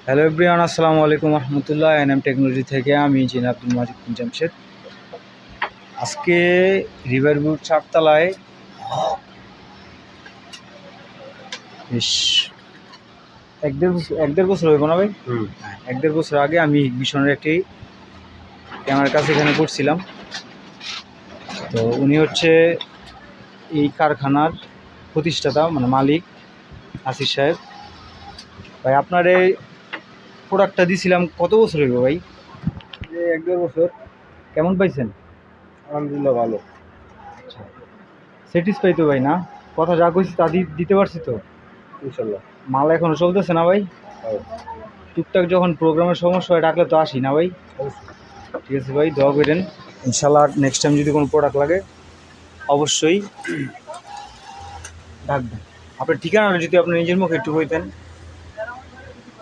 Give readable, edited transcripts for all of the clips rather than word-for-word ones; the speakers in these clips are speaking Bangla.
হ্যালো এভরিওয়ান, আসসালামু আলাইকুম রহমতুল্লাহ। এনএম টেকনোলজি থেকে আমি জিন আব্দুল মাজিদ বিন জামশেদ। আজকে রিভারভিউ 4 তলায় বেশ এক দেড় বছর হইব না ভাই? এক দেড় বছর আগে আমি ভীষণের একটি ক্যামেরার কাছে এখানে করছিলাম। তো উনি হচ্ছে এই কারখানার প্রতিষ্ঠাতা, মানে মালিক আসিফ সাহেব। ভাই আপনার এই প্রোডাক্টটা দিয়েছিলাম কত বছর হইব ভাই? এক দেড় বছর। কেমন পাইছেন? আলহামদুলিল্লাহ ভালো। আচ্ছা, স্যাটিসফাই তো ভাই? না, কথা যা কইছি তা দিতে পারছি তো ইনশাল্লাহ। মাল এখনো চলতেছে না ভাই? টুকটাক যখন প্রোগ্রামের সমস্যা হয় ডাকলে তো আসি না ভাই? ঠিক আছে ভাই, দোয়া করেন ইনশাল্লাহ নেক্সট টাইম যদি কোনো প্রোডাক্ট লাগে অবশ্যই ডাকবেন। আপনার ঠিকানাটা যদি আপনি নিজের মুখে একটু কইতেন।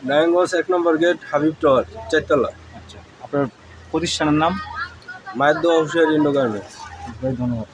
নারায়ণগঞ্জ 1 নম্বর গেট, হাবিব টাওয়ার, 4 তলা। আচ্ছা, আপনার প্রতিষ্ঠানের নাম? মায়ের দোয়া হুশিয়ার ইন্ডো গার্মেন্টস। ভাই ধন্যবাদ।